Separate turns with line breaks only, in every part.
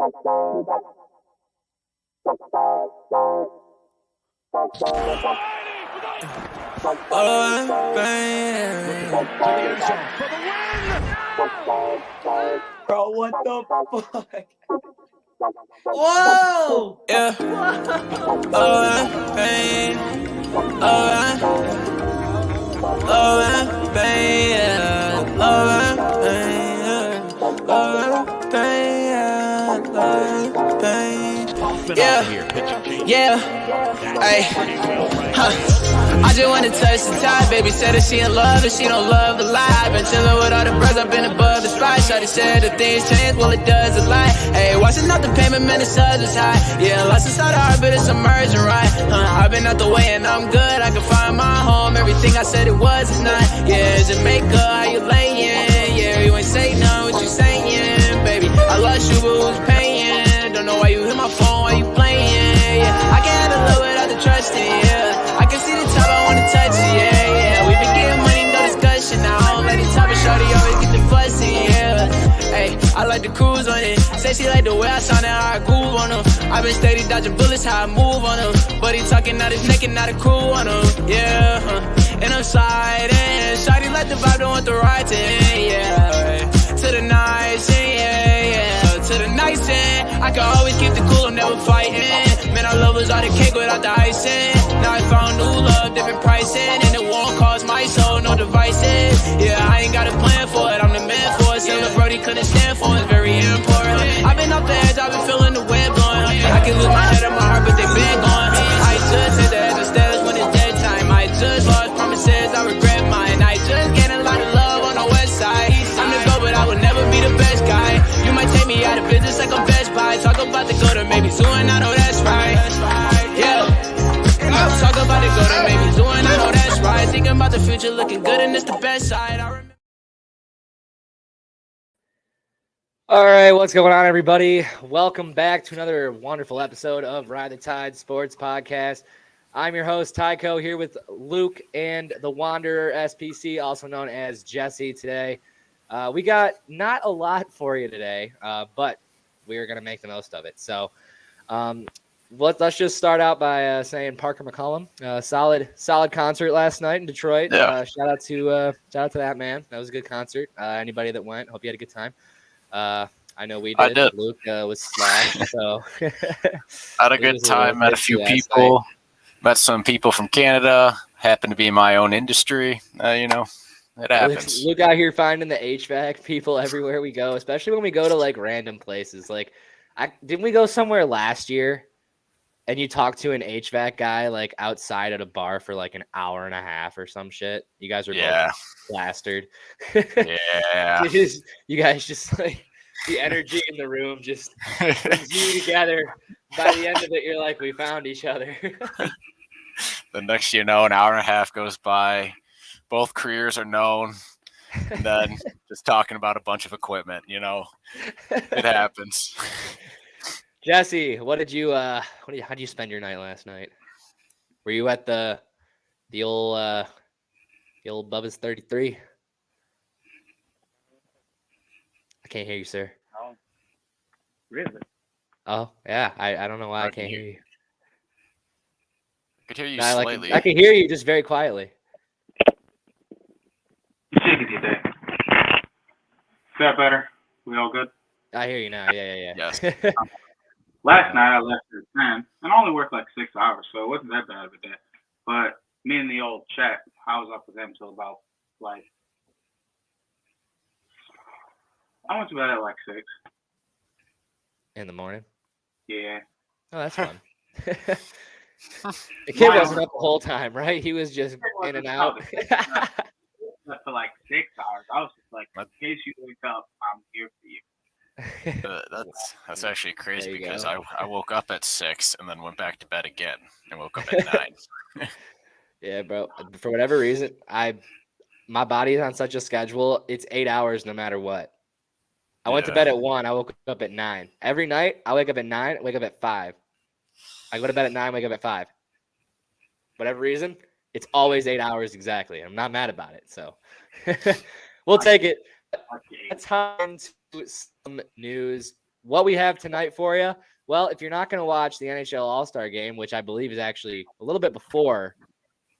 Bro, what the fuck?
Whoa!
Yeah. Pain. Yeah. Hey. I just wanna touch the top. Baby said that she in love and she don't love a lie. Been chillin' with all the bros, I've been above the spot. Shawty said that things change, well it does a lot. Hey, watching out the payment, man, the sun is high. Yeah, lost inside the heart, but it's emerging right. I've been out the way and I'm good. I can find my home. Everything I said it was is not. Yeah, Jamaica, how you layin'? Yeah, you ain't say none, what you saying, baby? I lost you, but who's paying? Don't know why you hit my phone, why you playing? Yeah, I can't handle it without the trusting. Yeah, I can see the top, I wanna touch it. Yeah. We been getting money, no discussion. Now I don't like the top of shorty, always get the fussy. Yeah, hey, I like the cruise on it. Say she like the way I sound and how I groove on them. I been steady dodging bullets, how I move on them. But he talking out his neck and not a crew on him. Yeah, and I'm sliding. Shawty like the vibe, don't want the right to end. Yeah, to the nice end. Yeah, to the nice end. I can always keep the cool, I'm never fighting. Man, I love was all the cake without the icing. Now I found new love, different pricing. And it won't cost my soul, no devices. Yeah, I ain't got a plan for it, I'm the man for it. Silver Brody couldn't stand for it, it's very important. I've been off the edge, I've been feeling the wind blowing. I can lose my head and my heart, but they been gone. I just hit the edge of stairs when it's dead time. I just lost promises, I regret mine. I just gained a lot of love on the west side. I'm the go, but I would never be the best guy. You might take me out of business like I'm Best Buy. Talk about the go to maybe soon, I know that's right. Yeah. Talk about it, go to maybe doing, I know that's right. Thinking about the future, looking good, and it's the best side. I remember.
All right, what's going on, everybody? Welcome back to another wonderful episode of Ride the Tide Sports Podcast. I'm your host, Tycho, here with Luke and the Wanderer SPC, also known as Jesse today. We got not a lot for you today, but we are going to make the most of it. So let's just start out by saying Parker McCollum, solid concert last night in Detroit.
Yeah.
Shout out to that man. That was a good concert. Anybody that went, hope you had a good time. I know we did.
I did.
Luke was slashed, so
Had a good time. Met a few people. Met some people from Canada. Happened to be in my own industry. It happens.
Luke out here finding the HVAC people everywhere we go, especially when we go to like random places. Like, didn't we go somewhere last year? And you talk to an HVAC guy like outside at a bar for like an hour and a half or some shit. You guys are both plastered.
Yeah.
You guys just like the energy in the room just brings you together. By the end of it, you're like, we found each other.
The next you know, an hour and a half goes by. Both careers are known. And then just talking about a bunch of equipment, it happens.
Jesse, how'd you spend your night last night? Were you at the old Bubba's 33? I can't hear you, sir.
Oh, really?
Oh, yeah. I don't know why I can't hear you.
I could hear you slightly.
I can hear you just very quietly.
Is that better? We all good?
I hear you now. Yeah.
Yes.
Last night I left at 10 and I only worked like 6 hours, so it wasn't that bad of a day. But me and the old chat, I was up with them till about I went to bed at 6.
In the morning?
Yeah.
Oh, that's fun. The kid wasn't up the whole time, right? He was just in and out.
For 6 hours. I was just like, in case you wake up, I'm here for you.
That's actually crazy because I woke up at 6 and then went back to bed again and woke up at 9.
Yeah, bro. For whatever reason, my body is on such a schedule. It's 8 hours no matter what. I went to bed at 1. I woke up at 9. Every night, I wake up at 9, wake up at 5. I go to bed at 9, wake up at 5. Whatever reason, it's always 8 hours exactly. I'm not mad about it. So we'll take it. Let's hop into some news. what we have tonight for you. Well, if you're not going to watch the NHL All-Star game, which I believe is actually a little bit before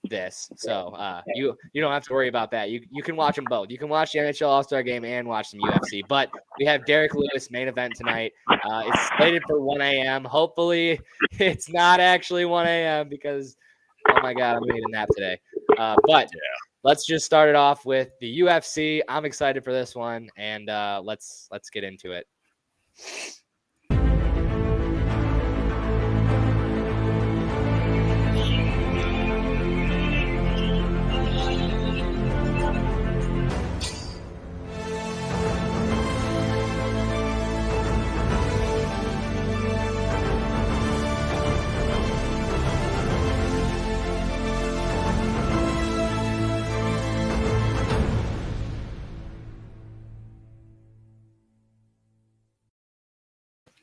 this, so you don't have to worry about that. You can watch them both. You can watch the NHL All-Star game and watch some UFC. But we have Derek Lewis main event tonight. It's slated for 1 a.m. Hopefully, it's not actually 1 a.m. because oh my god, I'm gonna need a nap today. But let's just start it off with the UFC. I'm excited for this one, and let's get into it.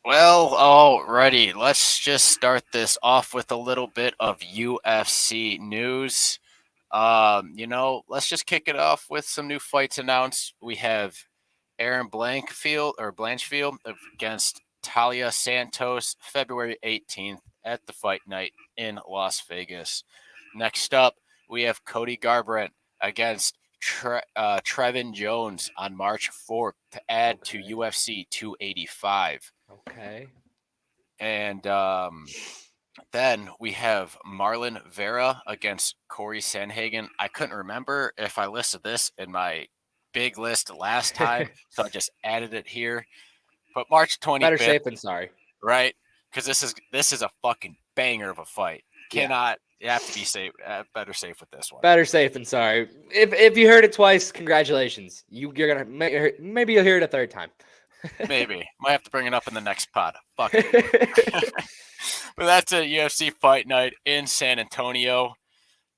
Well, alrighty. Let's just start this off with a little bit of UFC news. Let's just kick it off with some new fights announced. We have Aaron Blanchfield against Talia Santos, February 18th at the Fight Night in Las Vegas. Next up, we have Cody Garbrandt against Trevin Jones on March 4th to add to UFC 285.
Okay.
And then we have Marlon Vera against Corey Sandhagen. I couldn't remember if I listed this in my big list last time, so I just added it here. But March 25th.
Better safe than sorry.
Right? Because this is a fucking banger of a fight. You have to be safe. Better safe with this one.
Better safe than sorry. If you heard it twice, congratulations. You're gonna maybe you'll hear it a third time.
Maybe. Might have to bring it up in the next pod. Fuck it. But that's a UFC Fight Night in San Antonio.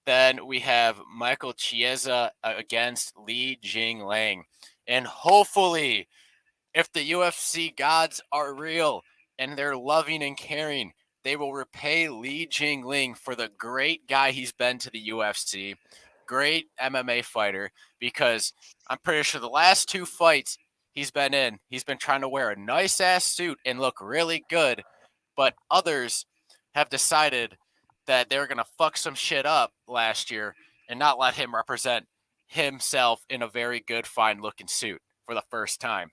Then we have Michael Chiesa against Li Jingliang. And hopefully, if the UFC gods are real and they're loving and caring, they will repay Li Jingliang for the great guy he's been to the UFC. Great MMA fighter, because I'm pretty sure the last two fights he's been in, he's been trying to wear a nice ass suit and look really good, but others have decided that they're going to fuck some shit up last year and not let him represent himself in a very good, fine looking suit for the first time.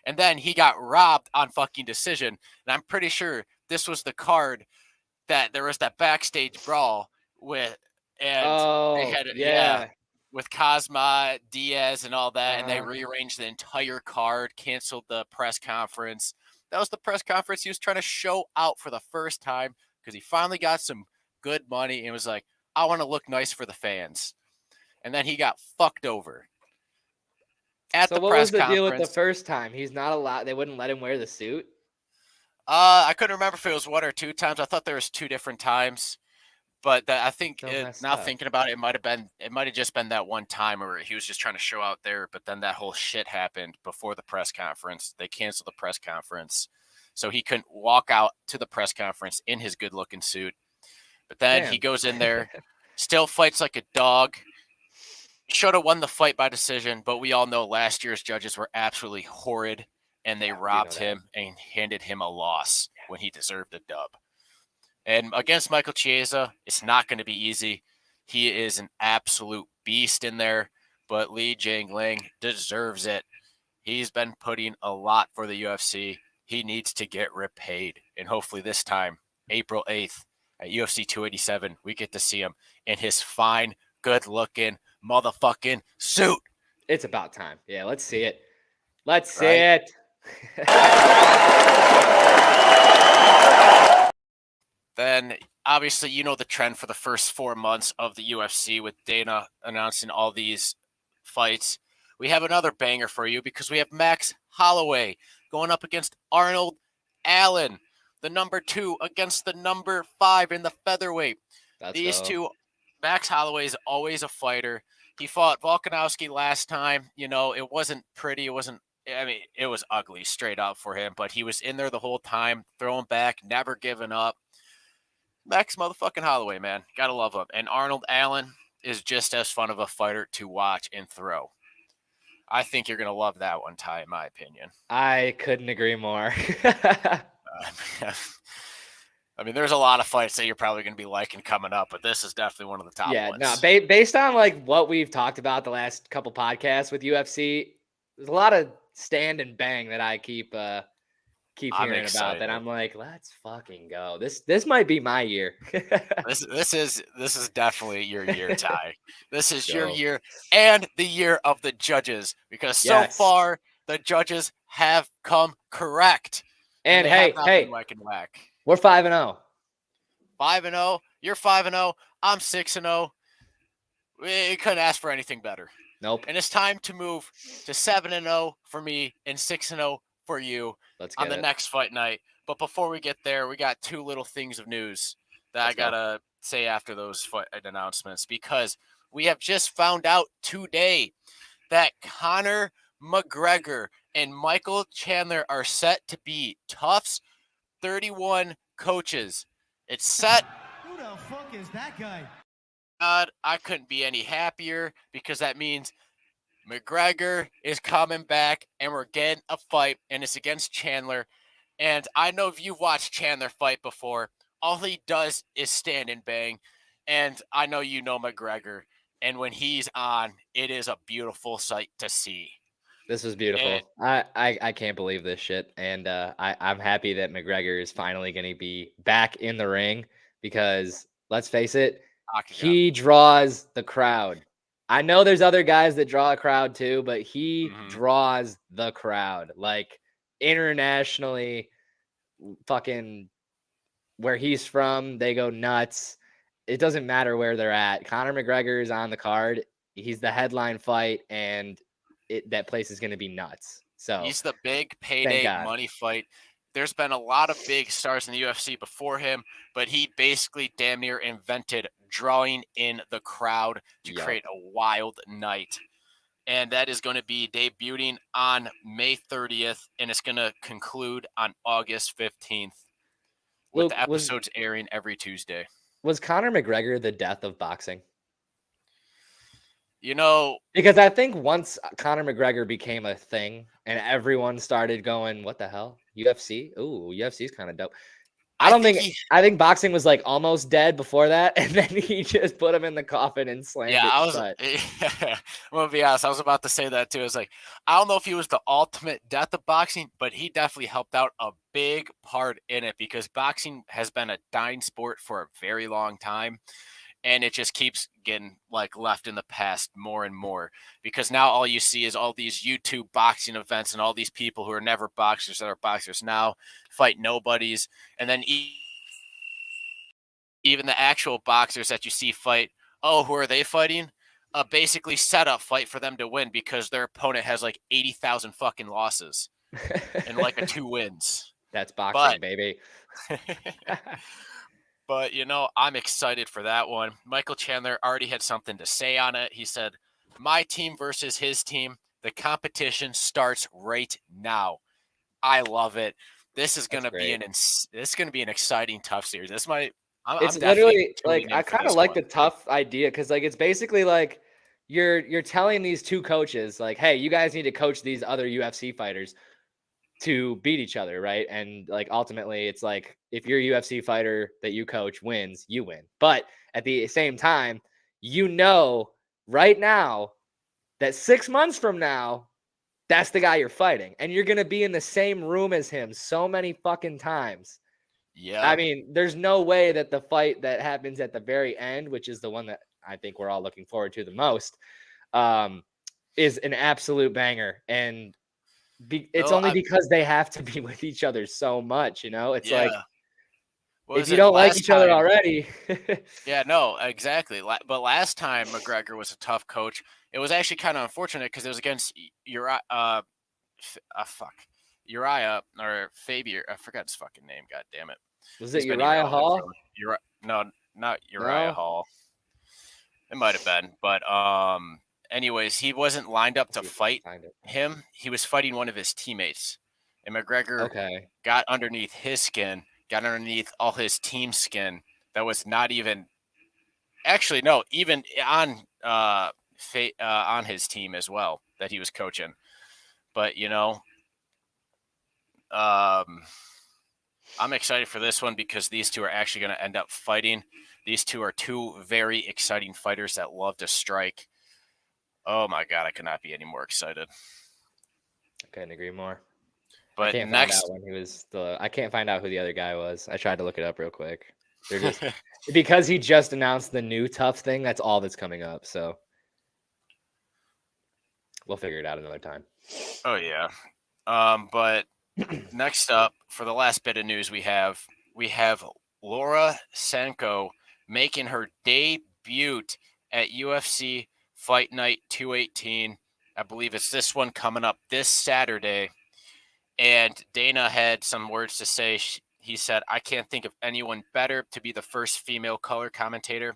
And then he got robbed on fucking decision. And I'm pretty sure this was the card that there was that backstage brawl with, and they had with Cosma, Diaz, and all that, and they rearranged the entire card, canceled the press conference. That was the press conference he was trying to show out for the first time because he finally got some good money and was like, I want to look nice for the fans. And then he got fucked over.
So what was the deal with the first time? He's not allowed. They wouldn't let him wear the suit?
I couldn't remember if it was one or two times. I thought there was two different times. But I think now thinking about it, it might have just been that one time where he was just trying to show out there. But then that whole shit happened before the press conference. They canceled the press conference, so he couldn't walk out to the press conference in his good-looking suit. But then he goes in there, still fights like a dog. Should have won the fight by decision, but we all know last year's judges were absolutely horrid, and they robbed him and handed him a loss when he deserved a dub. And against Michael Chiesa, it's not going to be easy. He is an absolute beast in there, but Li Jingliang deserves it. He's been putting a lot for the UFC. He needs to get repaid. And hopefully this time, April 8th at UFC 287, we get to see him in his fine, good-looking motherfucking suit.
It's about time. Yeah, let's see it. Let's see it.
Then, obviously, you know the trend for the first 4 months of the UFC with Dana announcing all these fights. We have another banger for you because we have Max Holloway going up against Arnold Allen, the number 2 against the number 5 in the featherweight. These two, Max Holloway is always a fighter. He fought Volkanovski last time. You know, it wasn't pretty. It was ugly straight up for him, but he was in there the whole time, throwing back, never giving up. Max motherfucking Holloway, man. Gotta love him. And Arnold Allen is just as fun of a fighter to watch and throw. I think you're going to love that one, Ty, in my opinion.
I couldn't agree more.
I mean, there's a lot of fights that you're probably going to be liking coming up, but this is definitely one of the top ones.
No, based on like what we've talked about the last couple podcasts with UFC, there's a lot of stand and bang that I keep hearing about that. I'm like, let's fucking go. This might be my year.
This is definitely your year, Ty. This is your year and the year of the judges, because so far the judges have come correct.
And hey,
whack and whack.
We're 5-0.
5-0. You're 5-0. I'm 6-0. We couldn't ask for anything better.
Nope.
And it's time to move to 7-0 for me and 6-0 for you on the next fight night. But before we get there, we got two little things of news that I gotta say after those fight announcements, because we have just found out today that Conor McGregor and Michael Chandler are set to be Tufts 31 coaches. It's set.
Who the fuck is that guy?
God, I couldn't be any happier, because that means McGregor is coming back and we're getting a fight, and it's against Chandler. And I know if you've watched Chandler fight before, all he does is stand and bang. And I know you know McGregor, and when he's on, it is a beautiful sight to see.
This was beautiful. I can't believe this shit. And I'm happy that McGregor is finally going to be back in the ring, because let's face it, he draws the crowd. I know there's other guys that draw a crowd too, but he draws the crowd. Like internationally, fucking where he's from, they go nuts. It doesn't matter where they're at. Conor McGregor is on the card. He's the headline fight, and that place is going to be nuts. So
he's the big payday money fight. There's been a lot of big stars in the UFC before him, but he basically damn near invented drawing in the crowd to create a wild night. And that is going to be debuting on May 30th, and it's going to conclude on August 15th, with the episodes airing every Tuesday.
Was Conor McGregor the death of boxing?
You know,
because I think once Conor McGregor became a thing and everyone started going, what the hell? UFC? Ooh, UFC's kind of dope. I think boxing was like almost dead before that, and then he just put him in the coffin and slammed it.
I'm gonna be honest, I was about to say that too. I was like, I don't know if he was the ultimate death of boxing, but he definitely helped out a big part in it, because boxing has been a dying sport for a very long time. And it just keeps getting like left in the past more and more, because now all you see is all these YouTube boxing events and all these people who are never boxers that are boxers now fight nobodies. And then even the actual boxers that you see fight, who are they fighting? Basically set up fight for them to win, because their opponent has like 80,000 fucking losses and like 2 wins.
That's boxing, baby.
But, you know, I'm excited for that one. Michael Chandler already had something to say on it. He said, my team versus his team. The competition starts right now. I love it. This is going to be an exciting, tough series. It's
literally like, I kind of like the tough idea, because like it's basically like you're telling these two coaches like, hey, you guys need to coach these other UFC fighters to beat each other, right? And like ultimately it's like, if your UFC fighter that you coach wins, you win. But at the same time, you know right now that 6 months from now, that's the guy you're fighting, and you're going to be in the same room as him so many fucking times.
Yeah.
I mean, there's no way that the fight that happens at the very end, which is the one that I think we're all looking forward to the most, is an absolute banger. And it's only because they have to be with each other so much, you know? It's like, if you don't like each other already.
Yeah, no, exactly. But last time McGregor was a tough coach, it was actually kind of unfortunate, because it was against Uriah or Fabian. I forgot his fucking name. God damn it.
Was it Uriah Hall?
No, not Uriah Hall. It might have been, but anyways, he wasn't lined up to fight him. He was fighting one of his teammates, and McGregor got underneath his skin, got underneath all his team skin. That was not even even on his team as well. that he was coaching. But, I'm excited for this one because these two are actually going to end up fighting. These two are two very exciting fighters that love to strike. Oh, my God, I could not be any more excited.
I couldn't agree more.
But
I can't find out when he was I can't find out who the other guy was. I tried to look it up real quick. They're just because he just announced the new tough thing. That's all that's coming up. So we'll figure it out another time.
Oh yeah. But next up for the last bit of news we have Laura Sanko making her debut at UFC Fight Night 218. I believe it's this one coming up this Saturday. And Dana had some words to say. He said, "I can't think of anyone better to be the first female color commentator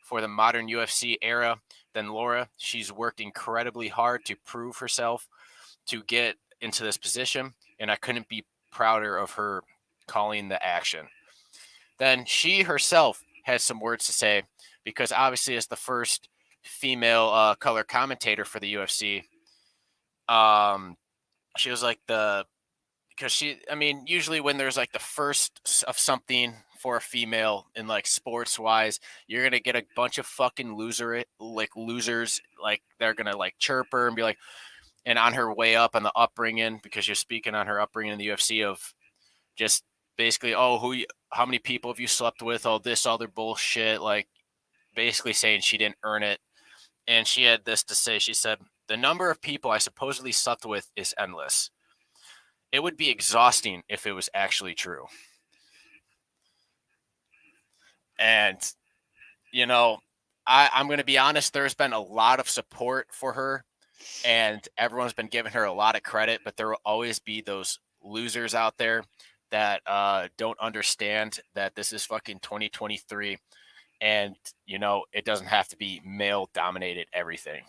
for the modern UFC era than Laura. She's worked incredibly hard to prove herself to get into this position, and I couldn't be prouder of her calling the action." Then she herself had some words to say, because obviously as the first female color commentator for the UFC, she was like because usually when there's like the first of something for a female in like sports wise, you're going to get a bunch of fucking losers. Like they're going to like chirp her and be like, and on her way up on the upbringing, because you're speaking on her upbringing in the UFC of just basically, how many people have you slept with? All this other bullshit. Like basically saying she didn't earn it. And she had this to say. She said, "The number of people I supposedly slept with is endless. It would be exhausting if it was actually true." And, I'm going to be honest, there's been a lot of support for her and everyone's been giving her a lot of credit, but there will always be those losers out there that don't understand that this is fucking 2023 and, it doesn't have to be male dominated everything.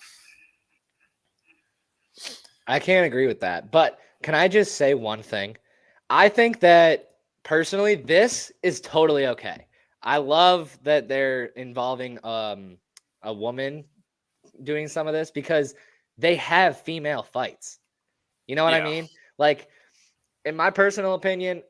I can't agree with that, but can I just say one thing? I think that personally, this is totally okay. I love that they're involving a woman doing some of this because they have female fights. You know what I mean? Like, in my personal opinion,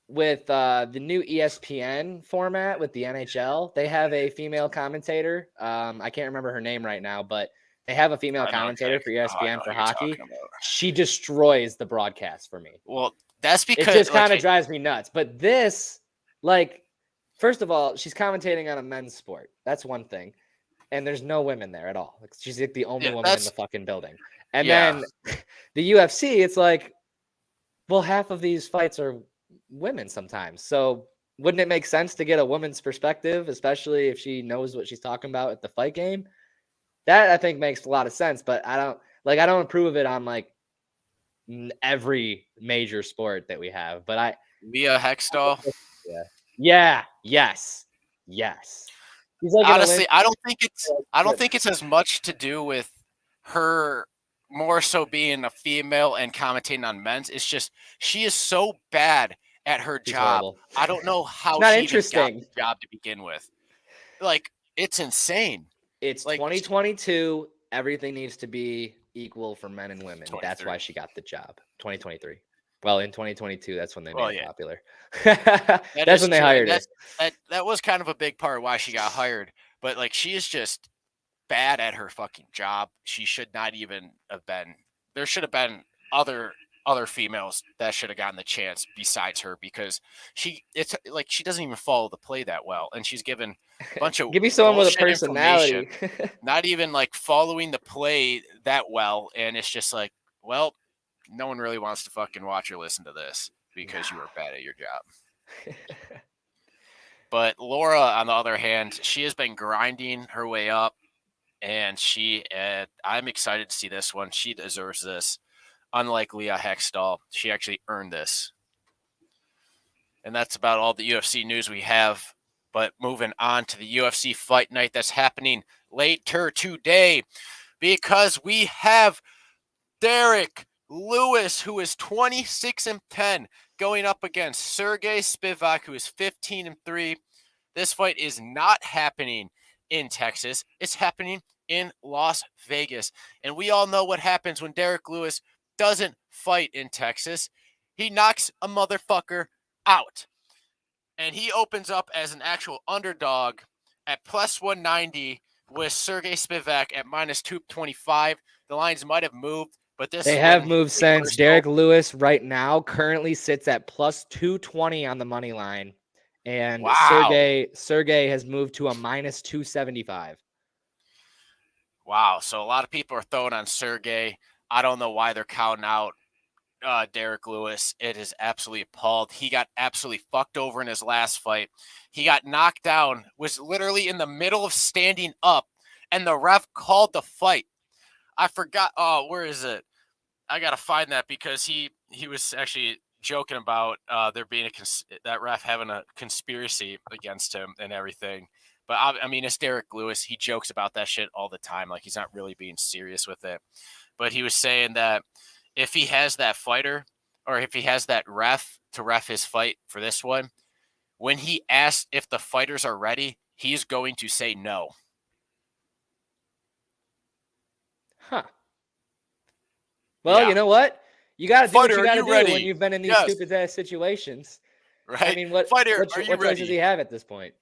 with the new ESPN format with the NHL, they have a female commentator. I can't remember her name right now, but they have a female commentator for ESPN for hockey. She destroys the broadcast for me.
Well, that's because
it just kind of drives me nuts. But this, like, first of all, she's commentating on a men's sport. That's one thing. And there's no women there at all. Like, she's like the only woman in the fucking building. And then the UFC, it's like, well, half of these fights are women sometimes. So wouldn't it make sense to get a woman's perspective, especially if she knows what she's talking about at the fight game? That I think makes a lot of sense, but I don't approve of it on like every major sport that we have. But
Leah Hextall.
Yes. Like,
honestly, I don't think it's as much to do with her more so being a female and commentating on men's. It's just she is so bad at her job.
Horrible.
I don't know how she even got the job to begin with. Like, it's insane.
It's like 2022. Everything needs to be equal for men and women. That's why she got the job. 2023. Well, in 2022, that's when they made it popular. That's when they hired her.
That was kind of a big part of why she got hired. But like, she is just bad at her fucking job. She should not even have been. There should have been other females that should have gotten the chance besides her, because it's like she doesn't even follow the play that well, and she's given a bunch of
give me someone with a personality,
not even like following the play that well, and it's just like, well, no one really wants to fucking watch or listen to this because you were bad at your job. But Laura, on the other hand, she has been grinding her way up, and I'm excited to see this one. She deserves this. Unlike Leah Hextall, she actually earned this. And that's about all the UFC news we have. But moving on to the UFC Fight Night that's happening later today, because we have Derek Lewis, who is 26-10, going up against Sergey Spivak, who is 15-3. This fight is not happening in Texas. It's happening in Las Vegas. And we all know what happens when Derek Lewis doesn't fight in Texas. He knocks a motherfucker out. And he opens up as an actual underdog at plus 190 with Sergey Spivak at minus 225. The lines might have moved, but this
They have moved since. Derek Lewis right now currently sits at plus 220 on the money line. And
wow.
Sergey has moved to a minus 275.
Wow. So a lot of people are throwing on Sergey. I don't know why they're counting out Derek Lewis. It is absolutely appalled. He got absolutely fucked over in his last fight. He got knocked down, was literally in the middle of standing up, and the ref called the fight. I forgot. Oh, where is it? I got to find that because he was actually joking about there being that ref having a conspiracy against him and everything. But I mean, it's Derek Lewis. He jokes about that shit all the time. Like, he's not really being serious with it. But he was saying that if he has that fighter or if he has that ref to ref his fight for this one, when he asks if the fighters are ready, he's going to say no.
Huh. Well, you know what? You got to do what you got to do
ready?
When you've been in these stupid ass situations.
Right.
I mean, what choice does he have at this point?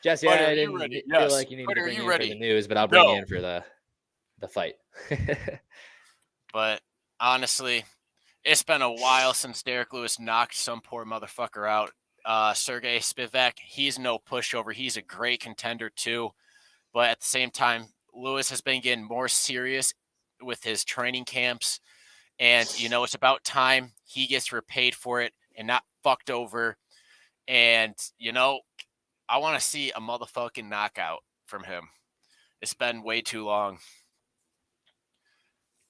Jesse,
Fighter,
I didn't feel like you needed to bring me in for the news, but I'll bring you in for the fight.
But honestly, it's been a while since Derek Lewis knocked some poor motherfucker out. Sergey Spivak, he's no pushover. He's a great contender too. But at the same time, Lewis has been getting more serious with his training camps. And, it's about time he gets repaid for it and not fucked over. And, I want to see a motherfucking knockout from him. It's been way too long.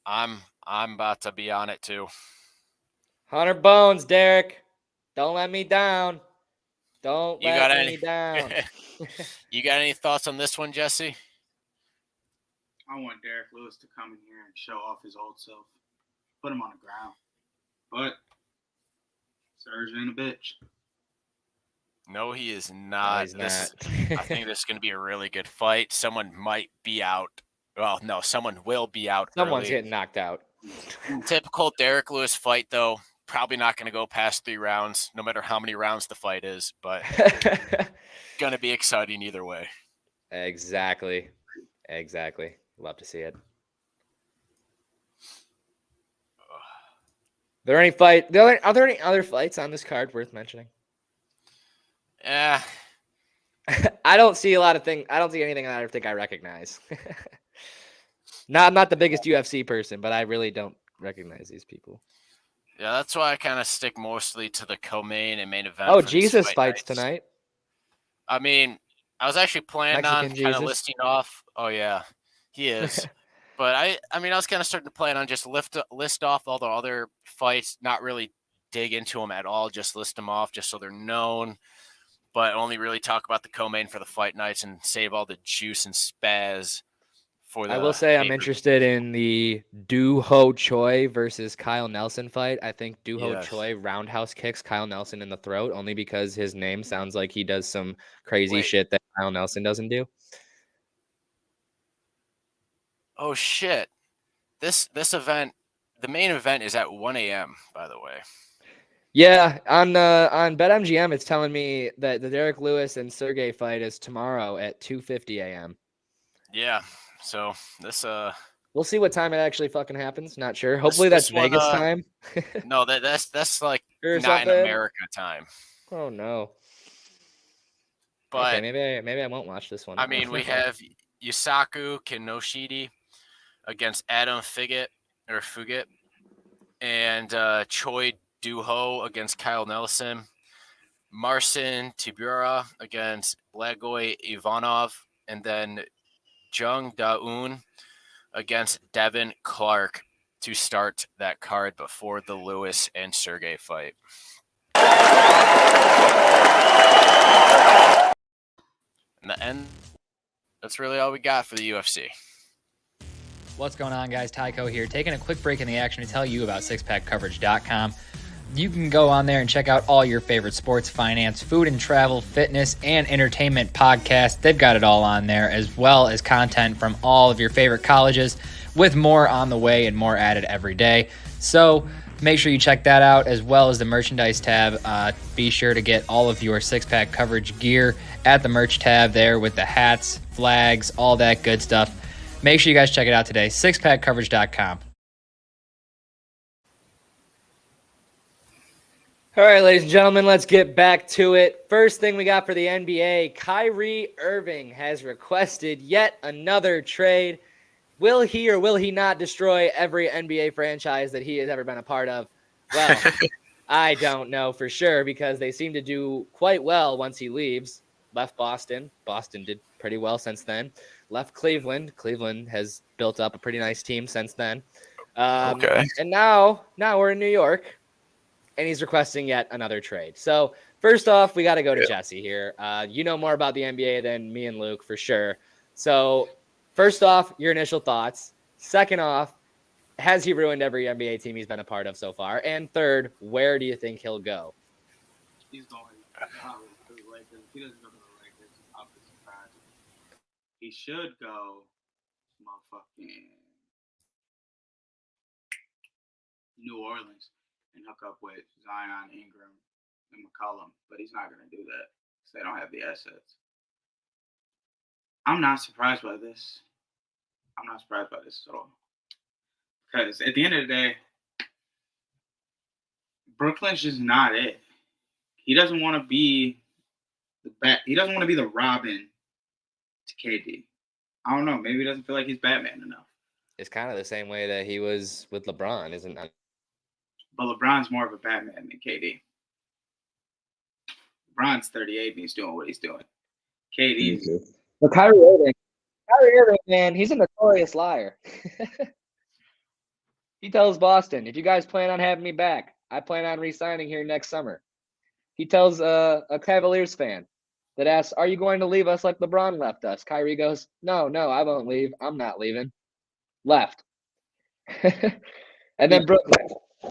I'm about to be on it too.
100 bones, Derek. Don't let me down. Don't let me down.
You got any thoughts on this one, Jesse?
I want Derek Lewis to come in here and show off his old self. Put him on the ground. But Serge ain't a bitch.
No, he is not.
No, he's not.
I think this is going to be a really good fight. Someone might be out. Well, no, someone will be out.
Someone's getting knocked out.
Typical Derek Lewis fight, though. Probably not going to go past 3 rounds, no matter how many rounds the fight is. But going to be exciting either way.
Exactly. Love to see it. Are there any other fights on this card worth mentioning?
Yeah.
I don't see anything that I think I recognize. I'm not the biggest UFC person, but I really don't recognize these people.
Yeah, that's why I kind of stick mostly to the co-main and main event.
Oh, Jesus fights tonight.
I mean, I was actually planning
Mexican
on kind
Jesus.
of listing off. Oh yeah, he is. But I was kind of starting to plan on just list off all the other fights, not really dig into them at all, just list them off just so they're known, but only really talk about the co-main for the fight nights and save all the juice and spaz for the.
I will say I'm interested in the Do Ho Choi versus Kyle Nelson fight. I think Do Ho Choi roundhouse kicks Kyle Nelson in the throat only because his name sounds like he does some crazy shit that Kyle Nelson doesn't do.
Oh shit! This event, the main event is at 1 a.m. by the way.
Yeah, on BetMGM, it's telling me that the Derek Lewis and Sergey fight is tomorrow at 2:50 a.m.
Yeah, so this
we'll see what time it actually fucking happens. Not sure. Hopefully that's Vegas time.
No, that's like
or
not in America time.
Oh no.
But
okay, maybe I won't watch this one.
I mean, we have Yusaku Kinoshita against Adam Fugit, and Choi Do-ho against Kyle Nelson, Marcin Tibura against Blagoy Ivanov, and then Jung Da-un against Devin Clark to start that card before the Lewis and Sergey fight. In the end, that's really all we got for the UFC.
What's going on, guys? Tyco here, taking a quick break in the action to tell you about SixPackCoverage.com. You can go on there and check out all your favorite sports, finance, food and travel, fitness, and entertainment podcasts. They've got it all on there, as well as content from all of your favorite colleges, with more on the way and more added every day. So make sure you check that out, as well as the merchandise tab. Be sure to get all of your six-pack coverage gear at the merch tab there with the hats, flags, all that good stuff. Make sure you guys check it out today, sixpackcoverage.com.
All right, ladies and gentlemen, let's get back to it. First thing we got for the NBA, Kyrie Irving has requested yet another trade. Will he or will he not destroy every NBA franchise that he has ever been a part of? Well, I don't know for sure, because they seem to do quite well once he leaves. Left Boston. Boston did pretty well since then. Left Cleveland. Cleveland has built up a pretty nice team since then.
Okay.
And now we're in New York, and he's requesting yet another trade. So first off, we got to go to Jesse here. You know more about the NBA than me and Luke for sure. So first off, your initial thoughts. Second off, has he ruined every NBA team he's been a part of so far? And third, where do you think he'll go?
He's going to the Lakers. If he doesn't go to the Lakers, I'll be surprised. He should go motherfucking New Orleans and hook up with Zion, Ingram, and McCollum, but he's not going to do that because they don't have the assets. I'm not surprised by this. I'm not surprised by this at all. Because at the end of the day, Brooklyn's just not it. He doesn't want to be he doesn't want to be the Robin to KD. I don't know. Maybe he doesn't feel like he's Batman enough.
It's kind of the same way that he was with LeBron, isn't it?
But LeBron's more of a Batman than KD. LeBron's 38 and he's doing what he's doing. KD's
But Kyrie Irving, man, he's a notorious liar. He tells Boston, if you guys plan on having me back, I plan on re-signing here next summer. He tells a Cavaliers fan that asks, are you going to leave us like LeBron left us? Kyrie goes, no, I won't leave. I'm not leaving. Left. And then Brooklyn.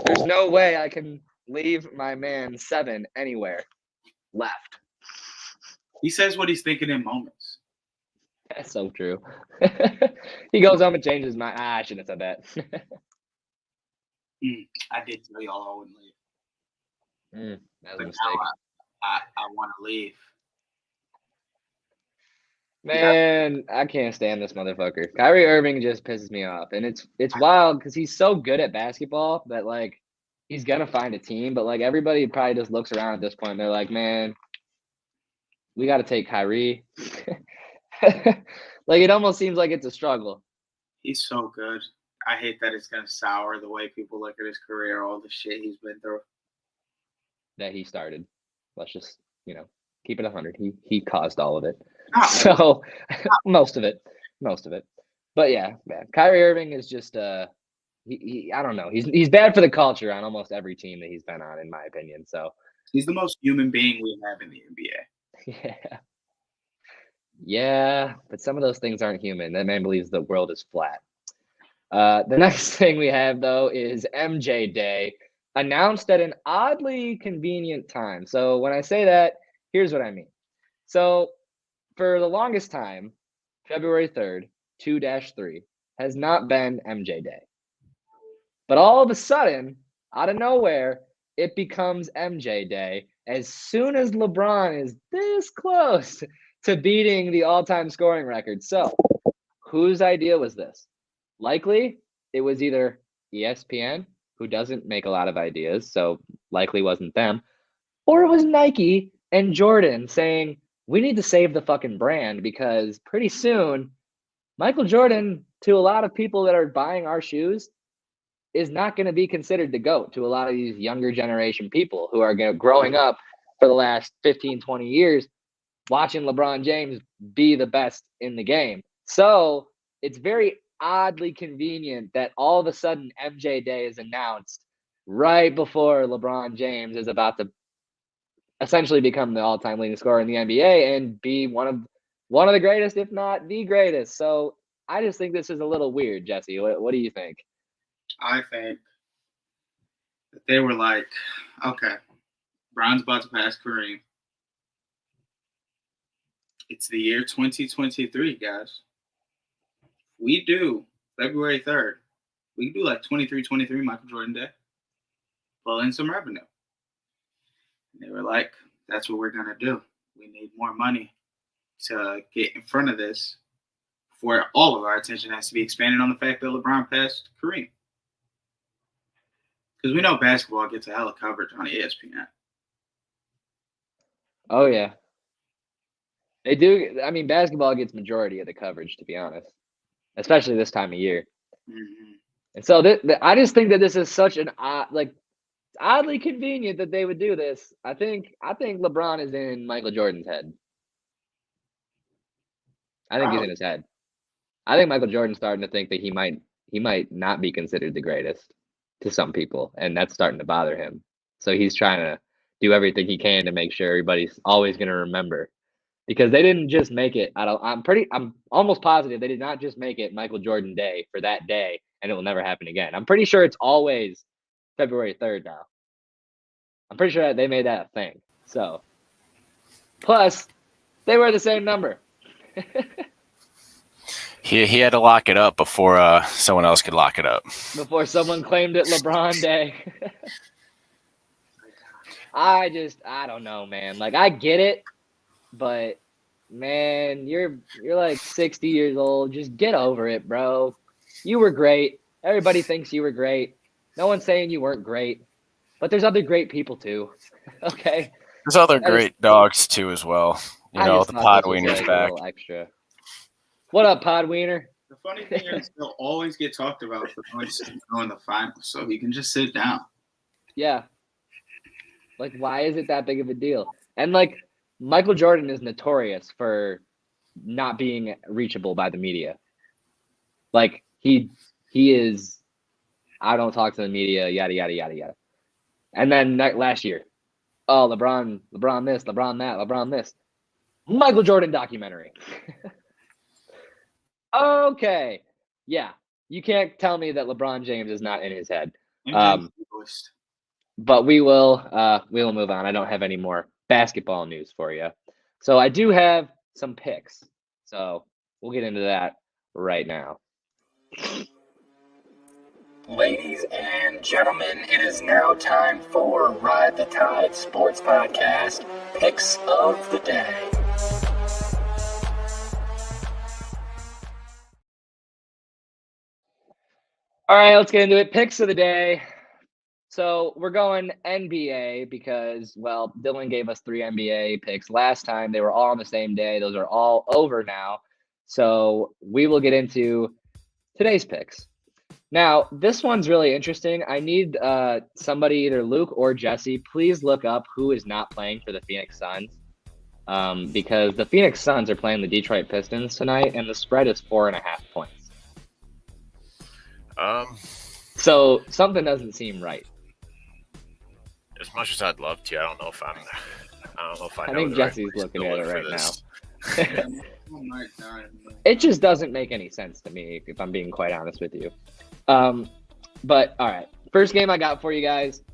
There's no way I can leave my man 7 anywhere. Left.
He says what he's thinking in moments.
That's so true. He goes home and changes my. I shouldn't have said that.
I did tell y'all I wouldn't leave.
That was a
But
mistake.
now I want to leave.
Man, I can't stand this motherfucker. Kyrie Irving just pisses me off. And it's wild because he's so good at basketball that, like, he's going to find a team. But, like, everybody probably just looks around at this point. And they're like, man, we got to take Kyrie. Like, it almost seems like it's a struggle.
He's so good. I hate that it's going to sour the way people look at his career, all the shit he's been through.
That he started. Let's just, keep it 100. He caused all of it.
Ah.
So most of it. But yeah, man, Kyrie Irving is just he I don't know. He's bad for the culture on almost every team that he's been on, in my opinion. So
He's the most human being we have in the NBA.
Yeah, but some of those things aren't human. That man believes the world is flat. The next thing we have, though, is MJ Day, announced at an oddly convenient time. So when I say that, here's what I mean. So for the longest time, February 3rd, 2-3, has not been MJ Day. But all of a sudden, out of nowhere, it becomes MJ Day as soon as LeBron is this close to beating the all-time scoring record. So whose idea was this? Likely, it was either ESPN, who doesn't make a lot of ideas, so likely wasn't them, or it was Nike and Jordan saying, we need to save the fucking brand because pretty soon, Michael Jordan, to a lot of people that are buying our shoes, is not going to be considered the GOAT to a lot of these younger generation people who are growing up for the last 15, 20 years, watching LeBron James be the best in the game. So it's very oddly convenient that all of a sudden MJ Day is announced right before LeBron James is about to essentially become the all-time leading scorer in the NBA and be one of the greatest, if not the greatest. So I just think this is a little weird, Jesse. What do you think?
I think that they were like, okay, Bron's about to pass Kareem. It's the year 2023, guys. We do February 3rd. We do like 23-23 Michael Jordan Day. Pull in some revenue. And they were like, that's what we're going to do. We need more money to get in front of this before all of our attention has to be expanded on the fact that LeBron passed Kareem. Because we know basketball gets a hell of coverage on ESPN.
Oh, yeah. They do. I mean, basketball gets majority of the coverage, to be honest, especially this time of year.
Mm-hmm.
And so I just think that this is such an oddly convenient that they would do this. I think LeBron is in Michael Jordan's head. I think he's in his head. I think Michael Jordan's starting to think that he might not be considered the greatest to some people, and that's starting to bother him. So he's trying to do everything he can to make sure everybody's always going to remember. Because they didn't just make it. I'm almost positive they did not just make it Michael Jordan Day for that day, and it will never happen again. I'm pretty sure it's always February 3rd now. I'm pretty sure that they made that a thing. So, plus, they wear the same number.
He had to lock it up before someone else could lock it up.
Before someone claimed it LeBron Day. I don't know, man. Like, I get it. But, man, you're like 60 years old. Just get over it, bro. You were great. Everybody thinks you were great. No one's saying you weren't great. But there's other great people, too. Okay?
There's other great dogs, too, as well. You know, the Podwiener's back.
Extra. What up, Podwiener?
The funny thing is, he'll always get talked about for going the finals, so he can just sit down.
Yeah. Like, why is it that big of a deal? And, like, Michael Jordan is notorious for not being reachable by the media. Like, he is, I don't talk to the media, yada, yada, yada, yada. And then last year, oh, LeBron this, LeBron that, LeBron this. Michael Jordan documentary. Okay. Yeah. You can't tell me that LeBron James is not in his head. But we will move on. I don't have any more basketball news for you. So I do have some picks. So we'll get into that right now.
Ladies and gentlemen, it is now time for Ride the Tide Sports Podcast Picks of the Day.
All right, let's get into it. Picks of the day. So we're going NBA because, well, Dylan gave us 3 NBA picks last time. They were all on the same day. Those are all over now. So we will get into today's picks. Now, this one's really interesting. I need somebody, either Luke or Jesse, please look up who is not playing for the Phoenix Suns. Because the Phoenix Suns are playing the Detroit Pistons tonight, and the spread is 4.5 points. So something doesn't seem right.
As much as I'd love to, I don't know if I know.
I think Jesse's looking at it right now.
Oh my God.
It just doesn't make any sense to me, if I'm being quite honest with you. But all right, first game I got for you guys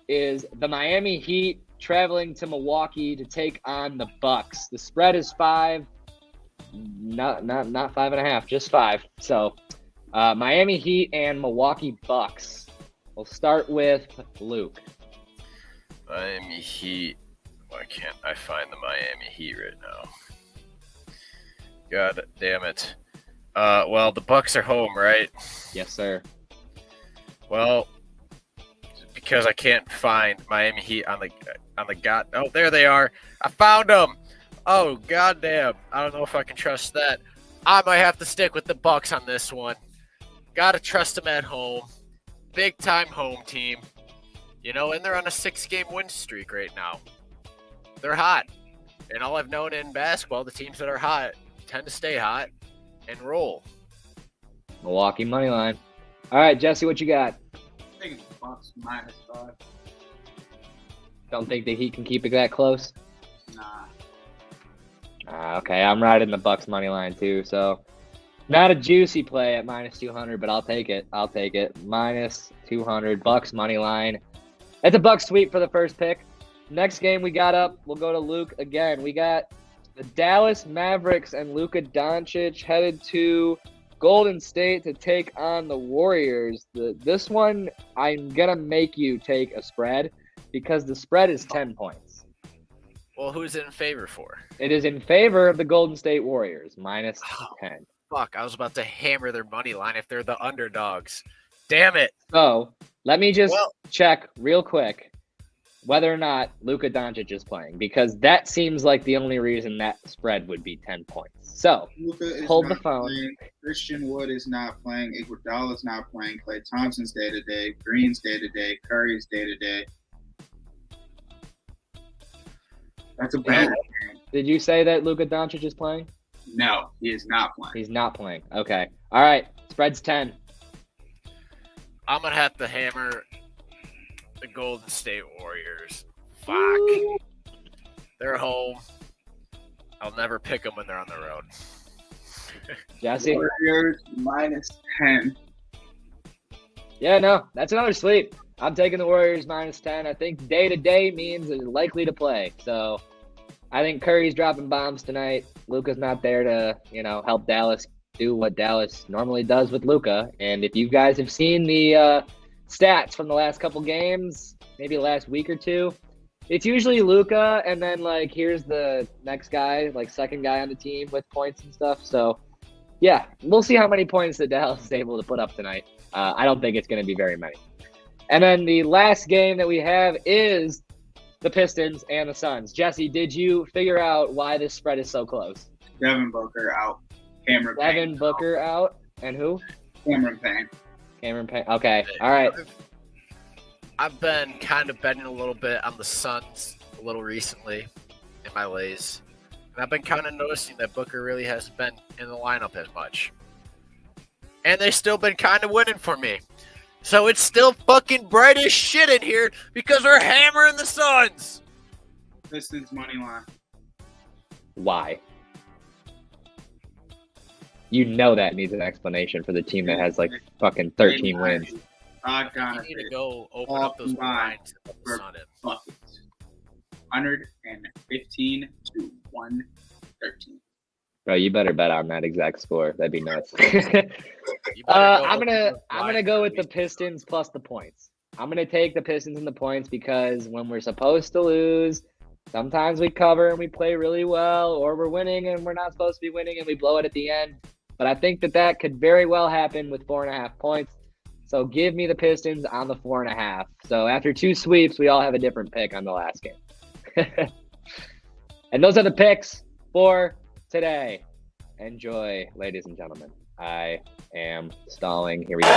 is the Miami Heat traveling to Milwaukee to take on the Bucks. The spread is 5, not 5.5, just 5. So Miami Heat and Milwaukee Bucks. We'll start with Luke.
Miami Heat. Why can't I find the Miami Heat right now? God damn it. Well, the Bucks are home, right?
Yes, sir.
Well, because I can't find Miami Heat on the god. Oh, there they are. I found them. Oh, goddamn. I don't know if I can trust that. I might have to stick with the Bucks on this one. Gotta trust them at home. Big time home team. You know, and they're on a 6-game win streak right now. They're hot. And all I've known in basketball, the teams that are hot tend to stay hot and roll.
Milwaukee money line. All right, Jesse, what you got?
I think it's Bucks -5.
Don't think the Heat can keep it that close?
Nah.
Okay, I'm riding the Bucks money line too. So not a juicy play at -200, but I'll take it. -200 Bucks money line. It's a buck sweep for the first pick. Next game we got up, we'll go to Luke again. We got the Dallas Mavericks and Luka Doncic headed to Golden State to take on the Warriors. This one, I'm going to make you take a spread because the spread is 10 points.
Well, who's it in favor for?
It is in favor of the Golden State Warriors, minus 10.
Fuck, I was about to hammer their money line if they're the underdogs. Damn it.
So let me just check real quick whether or not Luka Doncic is playing, because that seems like the only reason that spread would be 10 points. So hold the phone.
Playing. Christian Wood is not playing. Iguodala's not playing. Klay Thompson's day-to-day. Green's day-to-day. Curry's day-to-day. That's a bad game.
Did you say that Luka Doncic is playing?
No, he is not playing.
He's not playing. Okay. All right. Spread's 10.
I'm going to have to hammer the Golden State Warriors. Fuck. They're home. I'll never pick them when they're on the road.
Jesse?
Warriors minus 10.
Yeah, no. That's another sleep. I'm taking the Warriors minus 10. I think day-to-day means they're likely to play. So I think Curry's dropping bombs tonight. Luka's not there to, help Dallas do what Dallas normally does with Luka. And if you guys have seen the stats from the last couple games, maybe last week or two, it's usually Luka, and then here's the next guy, second guy on the team with points and stuff. So yeah, we'll see how many points that Dallas is able to put up tonight. I don't think it's going to be very many. And then the last game that we have is the Pistons and the Suns. Jesse, did you figure out why this spread is so close?
Devin Booker out. Cameron
Devin Booker out. And who?
Cameron Payne.
Cameron Payne. Okay. All right.
I've been kind of betting a little bit on the Suns a little recently in my lays. And I've been kind of noticing that Booker really hasn't been in the lineup as much. And they've still been kind of winning for me. So it's still fucking bright as shit in here because we're hammering the Suns.
Pistons money line.
Why? You know that needs an explanation for the team that has fucking 13 wins.
You need to go open up those lines and put the Sun in.
Buckets. 115 to 113.
Bro, you better bet on that exact score. That'd be nuts.
You better
I'm
open
gonna
those
I'm gonna
lines
go
for
with
me.
the Pistons plus the points. I'm gonna take the Pistons and the points because when we're supposed to lose, sometimes we cover and we play really well, or we're winning and we're not supposed to be winning and we blow it at the end. But I think that could very well happen with 4.5 points. So give me the Pistons on the 4.5. So after 2 sweeps, we all have a different pick on the last game. And those are the picks for today. Enjoy, ladies and gentlemen. I am stalling. Here we go.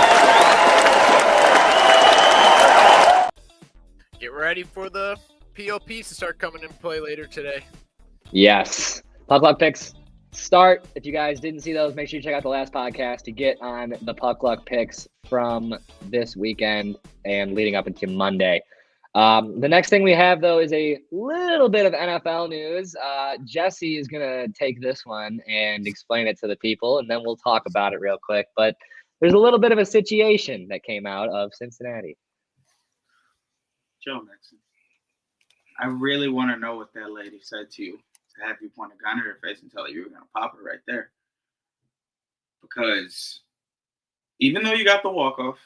Get ready for the POPs to start coming in play later today.
Yes. Puck Luck picks start. If you guys didn't see those, make sure you check out the last podcast to get on the Puck Luck picks from this weekend and leading up into Monday. The next thing we have, though, is a little bit of NFL news. Jesse is going to take this one and explain it to the people, and then we'll talk about it real quick. But there's a little bit of a situation that came out of Cincinnati.
Joe Mixon. I really want to know what that lady said to you to have you point a gun at her face and tell her you were going to pop her right there. Because even though you got the walk-off,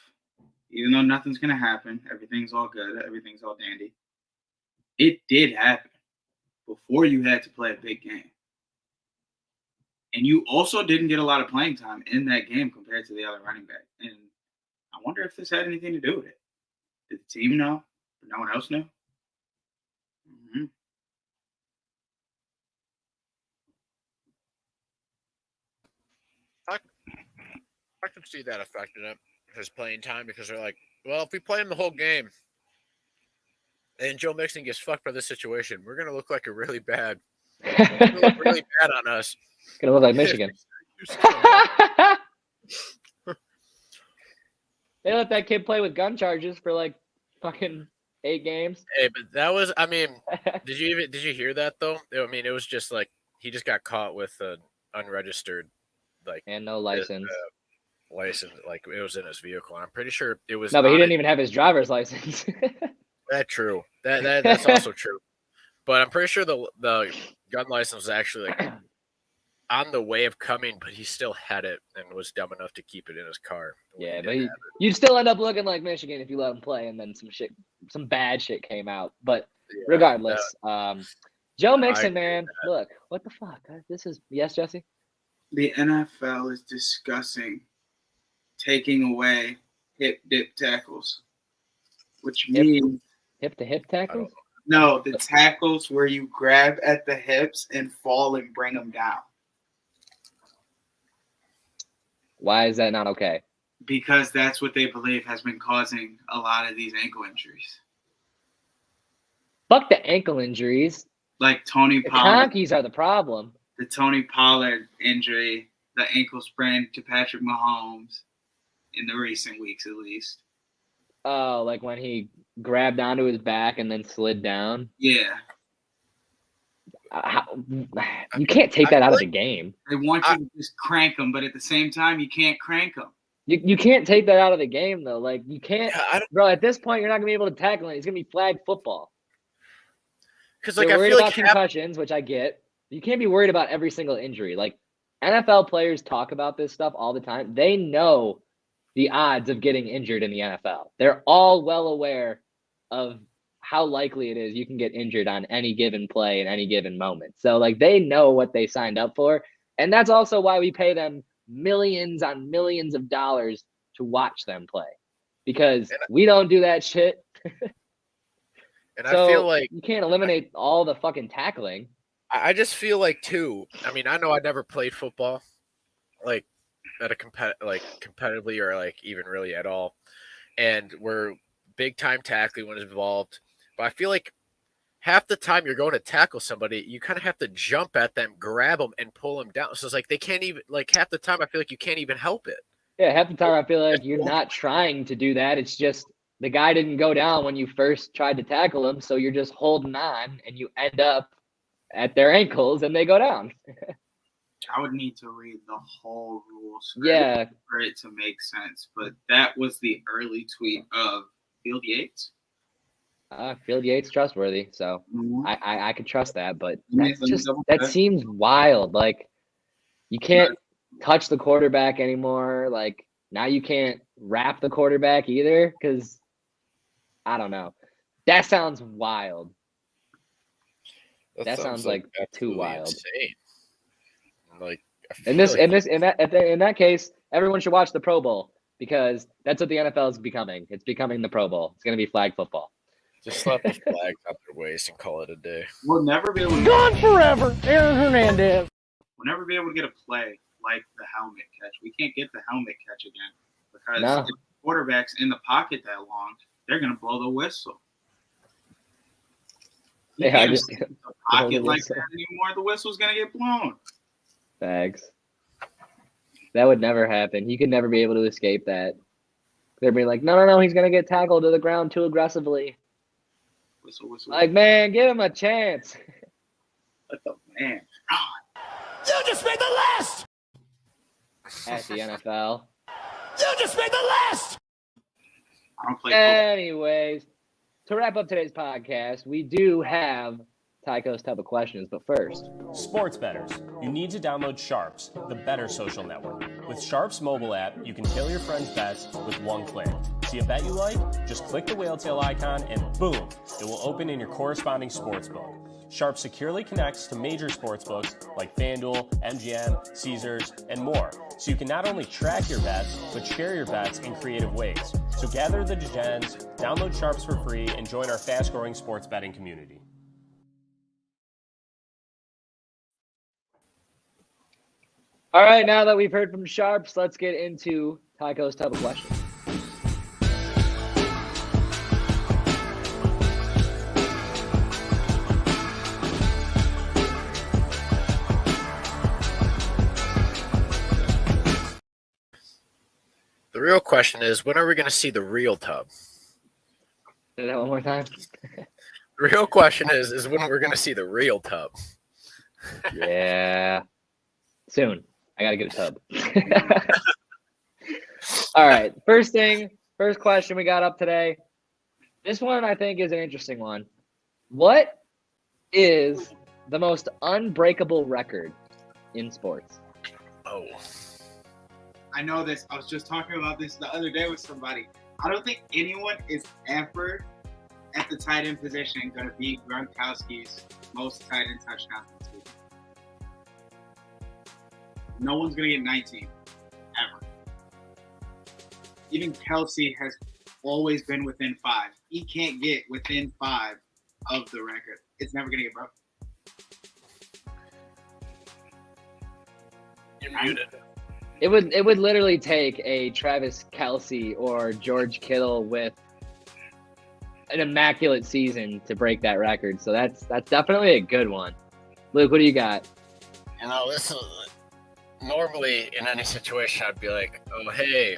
even though nothing's going to happen, everything's all good, everything's all dandy, it did happen before you had to play a big game. And you also didn't get a lot of playing time in that game compared to the other running back. And I wonder if this had anything to do with it. Did the team know, but no one else knew? Mm-hmm.
I can see that affecting it, his playing time, because they're like, well, if we play him the whole game and Joe Mixon gets fucked by this situation, we're going to look like a really bad. It's going to look really bad on us.
It's going to look like Michigan. They let that kid play with gun charges for fucking 8 games.
Hey, but that was, I mean, did you hear that though? I mean, it was just he just got caught with an unregistered,
and no license.
License, it was in his vehicle. I'm pretty sure it was.
No, but he didn't even have his driver's license.
That's true. That's also true. But I'm pretty sure the gun license was actually like on the way of coming, but he still had it and was dumb enough to keep it in his car.
Yeah, but you'd still end up looking like Michigan if you let him play, and then some bad shit came out. But regardless, Joe Mixon, man, look, what the fuck? This is Jesse.
The NFL is discussing taking away hip dip tackles, which means
hip to hip tackles.
No, the tackles where you grab at the hips and fall and bring them down.
Why is that not okay?
Because that's what they believe has been causing a lot of these ankle injuries.
Fuck the ankle injuries.
Like Tony
Pollard. The conkies are the problem.
The Tony Pollard injury, the ankle sprain to Patrick Mahomes in the recent weeks at least.
Oh, like when he grabbed onto his back and then slid down?
Yeah.
You can't take that out of the game.
They want you to just crank them, but at the same time, you can't crank them.
You can't take that out of the game, though. Like, you can't – bro, at this point, you're not going to be able to tackle it. It's going to be flag football.
Because, like,
you're
I
worried
feel
about concussions, which I get. You can't be worried about every single injury. Like, NFL players talk about this stuff all the time. They know the odds of getting injured in the NFL. They're all well aware of how likely it is you can get injured on any given play in any given moment. So, like, they know what they signed up for. And that's also why we pay them millions on millions of dollars to watch them play. Because we don't do that shit.
And so I feel like
you can't eliminate all the fucking tackling.
I just feel like, too, I mean, I know I never played football, like, at a competitively or, like, even really at all. And we're big-time tackling when it's involved. But I feel like half the time you're going to tackle somebody, you kind of have to jump at them, grab them, and pull them down. So it's like they can't even – like half the time I feel like you can't even help it.
Yeah, half the time I feel like you're not trying to do that. It's just the guy didn't go down when you first tried to tackle him, so you're just holding on, and you end up at their ankles, and they go down.
I would need to read the whole rules for it to make sense. But that was the early tweet of Field Yates.
Field Yates trustworthy, so I could trust that, but that seems wild. Like, you can't touch the quarterback anymore. Like, now you can't wrap the quarterback either, because I don't know. That sounds wild. That sounds like too wild.
Insane. Like,
in that case, everyone should watch the Pro Bowl, because that's what the NFL is becoming. It's becoming the Pro Bowl. It's going to be flag football.
Just slap the flags out their waist and call it a day.
We'll never be able to
Gone forever, Aaron Hernandez.
We'll never be able to get a play like the helmet catch. We can't get the helmet catch again, because if the quarterback's in the pocket that long, they're going to blow the whistle. You can't just in the pocket like that anymore. The whistle's going to get blown.
Thanks. That would never happen. You could never be able to escape that. They'd be like, no, he's going to get tackled to the ground too aggressively.
Whistle.
Like, man, give him a chance.
Let the man run.
You just made the list!
At the NFL.
You just made the list!
I don't play football.
Anyways, to wrap up today's podcast, we do have Tycho's type of questions, but first.
Sports bettors, you need to download Sharps, the better social network. With Sharps mobile app, you can tail your friends' bets with one click. See a bet you like? Just click the whale tail icon and boom, it will open in your corresponding sportsbook. Sharp securely connects to major sportsbooks like FanDuel, MGM, Caesars, and more, so you can not only track your bets, but share your bets in creative ways. So gather the degens, download Sharps for free, and join our fast-growing sports betting community.
All right, now that we've heard from Sharps, let's get into Tycho's type of questions.
The real question is, when are we going to see the real tub?
Say that one more time.
The real question is when we're going to see the real tub.
Yeah. Soon. I got to get a tub. All right. First question we got up today. This one I think is an interesting one. What is the most unbreakable record in sports?
Oh,
I know this. I was just talking about this the other day with somebody. I don't think anyone is ever at the tight end position going to beat Gronkowski's most tight end touchdowns this season. No one's going to get 19, ever. Even Kelsey has always been within 5. He can't get within 5 of the record. It's never going to get broken.
you're muted.
It would literally take a Travis Kelsey or George Kittle with an immaculate season to break that record. So that's definitely a good one. Luke, what do you got?
You know, this is normally in any situation I'd be like, oh hey,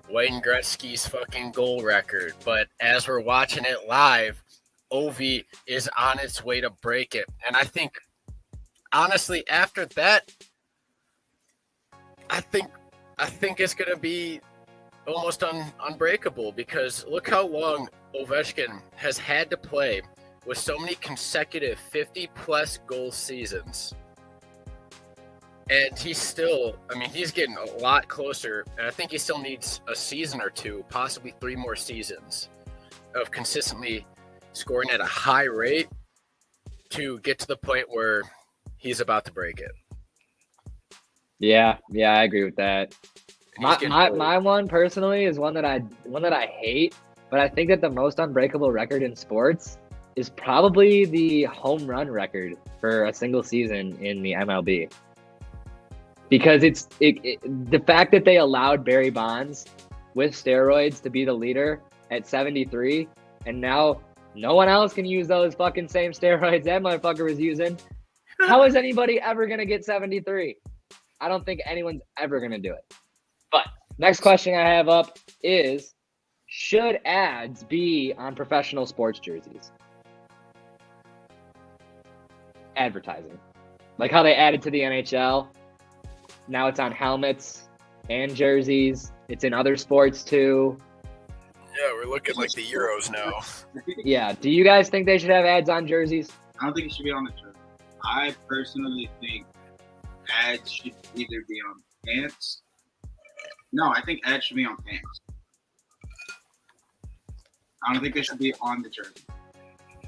Wayne Gretzky's fucking goal record. But as we're watching it live, Ovi is on its way to break it. And I think, honestly, after that, I think it's gonna be almost unbreakable, because look how long Ovechkin has had to play with so many consecutive 50-plus goal seasons. And he's still, I mean, he's getting a lot closer, and I think he still needs a season or two, possibly 3 more seasons of consistently scoring at a high rate to get to the point where he's about to break it.
Yeah, I agree with that.
And he's getting old.
My one personally is one that I hate, but I think that the most unbreakable record in sports is probably the home run record for a single season in the MLB. Because the fact that they allowed Barry Bonds with steroids to be the leader at 73, and now no one else can use those fucking same steroids that motherfucker was using. How is anybody ever going to get 73? I don't think anyone's ever going to do it. But next question I have up is, should ads be on professional sports jerseys? Advertising. Like how they added to the NHL. Now it's on helmets and jerseys. It's in other sports too.
Yeah, we're looking like the Euros now.
Yeah. Do you guys think they should have ads on jerseys?
I don't think it should be on the jersey. I personally think ads should either be on pants. No, I think ads should be on pants. I don't think they should be on the jersey.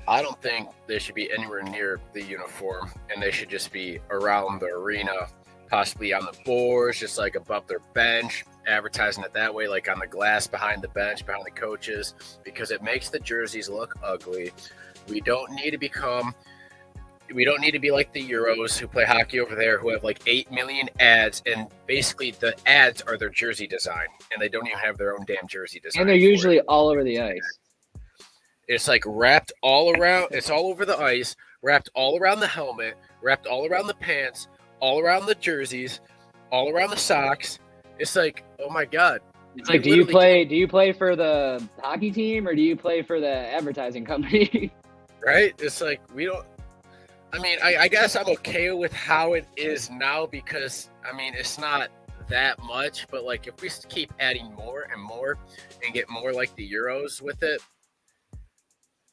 I don't think they should be anywhere near the uniform, and they should just be around the arena, possibly on the boards, just like above their bench, advertising it that way, like on the glass behind the bench, behind the coaches, because it makes the jerseys look ugly. We don't need to be like the Euros who play hockey over there, who have like 8 million ads, and basically the ads are their jersey design, and they don't even have their own damn jersey design.
And they're usually all over the ice.
It's like wrapped all around. It's all over the ice, wrapped all around the helmet, wrapped all around the pants, all around the jerseys, all around the socks. It's like, oh my God.
It's like, do you play for the hockey team, or do you play for the advertising company?
Right? It's like, we don't. I mean, I guess I'm okay with how it is now, because, I mean, it's not that much. But, like, if we keep adding more and more and get more like the Euros with it,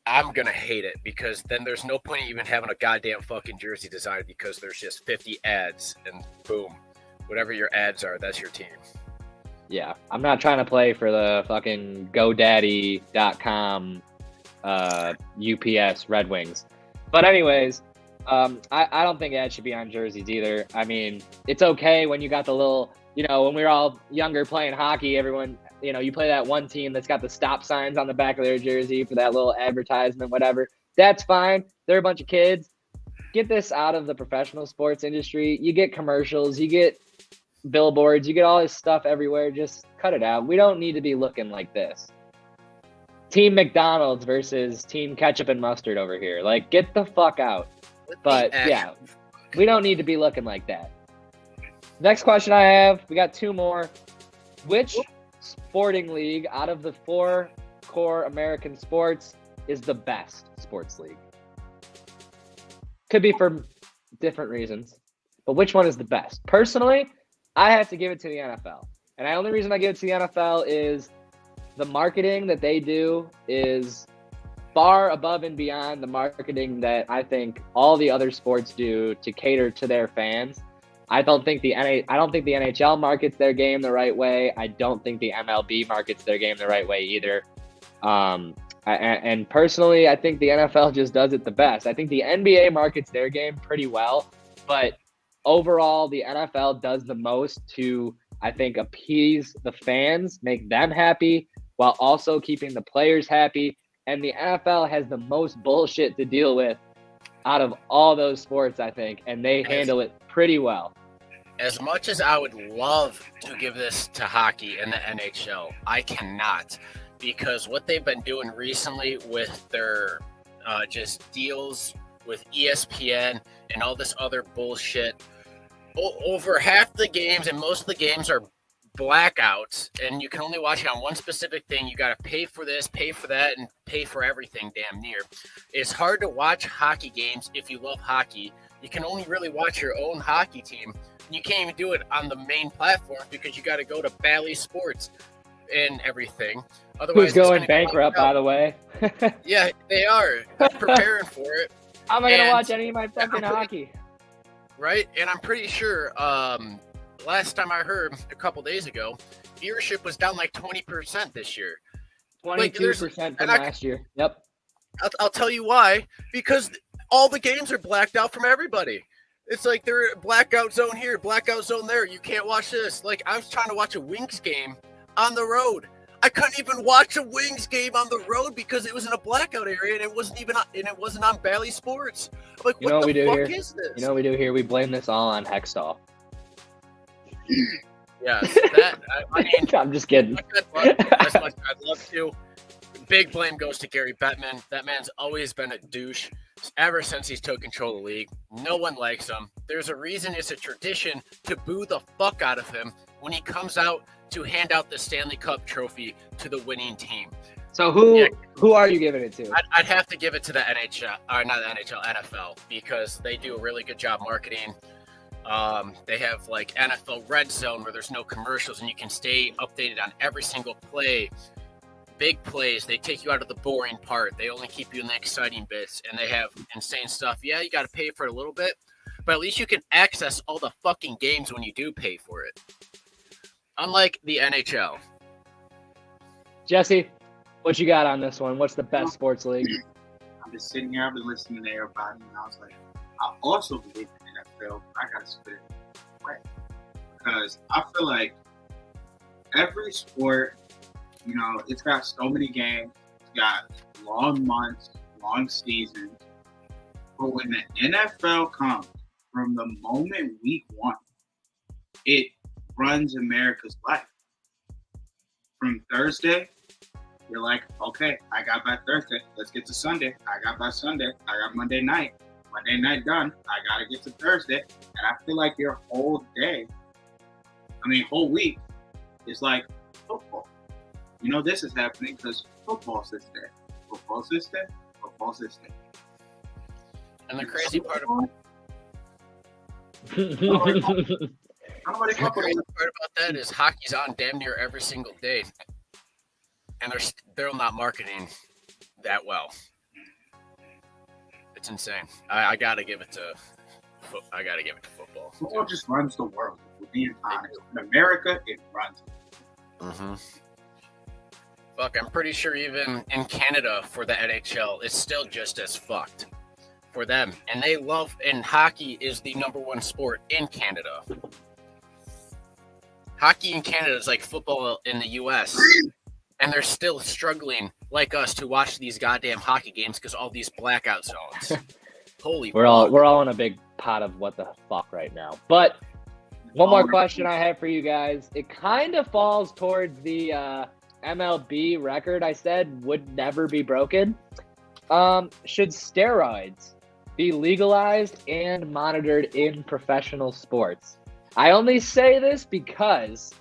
I'm going to hate it, because then there's no point in even having a goddamn fucking jersey design, because there's just 50 ads and boom, whatever your ads are, that's your team.
Yeah, I'm not trying to play for the fucking GoDaddy.com UPS Red Wings. But anyways, I don't think ads should be on jerseys either. I mean, it's okay when you got the little, when we were all younger playing hockey, everyone, you play that one team that's got the stop signs on the back of their jersey for that little advertisement, whatever. That's fine. They're a bunch of kids. Get this out of the professional sports industry. You get commercials, you get billboards, you get all this stuff everywhere. Just cut it out. We don't need to be looking like this. Team McDonald's versus Team Ketchup and Mustard over here. Like, get the fuck out. But yeah, we don't need to be looking like that. Next question I have, we got 2 more. Which sporting league out of the 4 core American sports is the best sports league? Could be for different reasons, but which one is the best? Personally, I have to give it to the NFL. And the only reason I give it to the NFL is the marketing that they do is far above and beyond the marketing that I think all the other sports do to cater to their fans. I don't think the NHL markets their game the right way. I don't think the MLB markets their game the right way either. And personally, I think the NFL just does it the best. I think the NBA markets their game pretty well, but overall, the NFL does the most to, I think, appease the fans, make them happy, while also keeping the players happy. And the NFL has the most bullshit to deal with out of all those sports, I think, and they handle it pretty well.
As much as I would love to give this to hockey and the NHL, I cannot, because what they've been doing recently with their just deals with ESPN and all this other bullshit, over half the games and most of the games are blackouts, and you can only watch it on one specific thing. You got to pay for this, pay for that, and pay for everything damn near. It's hard to watch hockey games if you love hockey. You can only really watch your own hockey team. You can't even do it on the main platform because you got to go to Bally Sports and everything. Otherwise,
who's going bankrupt, by the way?
Yeah, they are. They're preparing for it.
How am I going to watch any of my fucking hockey?
Right? And I'm pretty sure last time I heard a couple days ago, viewership was down like 20% this year.
22% from last year. Yep.
I'll tell you why. Because all the games are blacked out from everybody. It's like they're blackout zone here, blackout zone there. You can't watch this. Like, I was trying to watch a Wings game on the road. I couldn't even watch a Wings game on the road because it was in a blackout area and it wasn't on Bally Sports. I'm like, what the fuck is this?
You know what we do here? We blame this all on Hextall.
Yes, that I mean,
I'm just kidding.
As much as I'd love to. Big blame goes to Gary Bettman. That man's always been a douche ever since he's took control of the league. No one likes him. There's a reason it's a tradition to boo the fuck out of him when he comes out to hand out the Stanley Cup trophy to the winning team.
So who are you giving it to?
I'd have to give it to the NHL, or not the NHL, NFL, because they do a really good job marketing. They have like NFL Red Zone where there's no commercials and you can stay updated on every single play. Big plays, they take you out of the boring part. They only keep you in the exciting bits, and they have insane stuff. Yeah, you got to pay for it a little bit, but at least you can access all the fucking games when you do pay for it. Unlike the NHL.
Jesse, what you got on this one? What's the best sports league?
I'm just sitting here, I've been listening to everybody, and I was like, I also believe in NFL. I got to spit it away. Because I feel like every sport, you know, it's got so many games, it's got long months, long seasons. But when the NFL comes, from the moment week one, it runs America's life. From Thursday, you're like, okay, I got by Thursday. Let's get to Sunday. I got by Sunday. I got Monday night. Monday night done. I got to get to Thursday. And I feel like your whole day, whole week is like football. You know, this is happening because football's this day. Football's this day. Football's this day.
And the crazy part about that is hockey's on damn near every single day, and they're still not marketing that well. It's insane. I gotta give it to football.
Football just runs the world. We're being honest. In America, it runs.
Mm-hmm. Fuck, I'm pretty sure even in Canada for the NHL, it's still just as fucked for them. And they love, and hockey is the number one sport in Canada. Hockey in Canada is like football in the U.S. And they're still struggling, like us, to watch these goddamn hockey games because all these blackout zones. Holy
we're all in a big pot of what the fuck right now. But one more question I have for you guys. It kind of falls towards the MLB record I said would never be broken. Should steroids be legalized and monitored in professional sports? I only say this because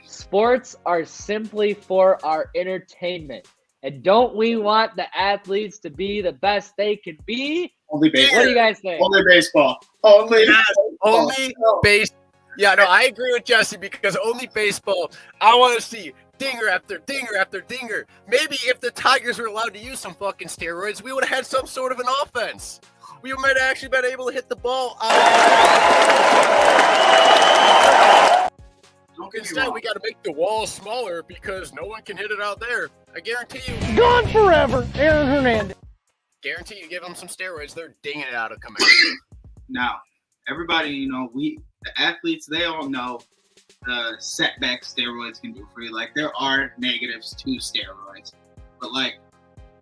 sports are simply for our entertainment. And don't we want the athletes to be the best they can be?
Only baseball.
What do you guys think?
Only baseball. Only
base. Yeah, no, I agree with Jesse because only baseball. I want to see dinger after dinger after dinger. Maybe if the Tigers were allowed to use some fucking steroids, we would have had some sort of an offense. We might have actually been able to hit the ball. Instead, we got to make the wall smaller because no one can hit it out there. I guarantee you.
Gone forever, Aaron Hernandez.
Guarantee you give them some steroids, they're dinging it out of command.
Now, everybody, the athletes, they all know the setback steroids can do for you. Like, there are negatives to steroids. But, like,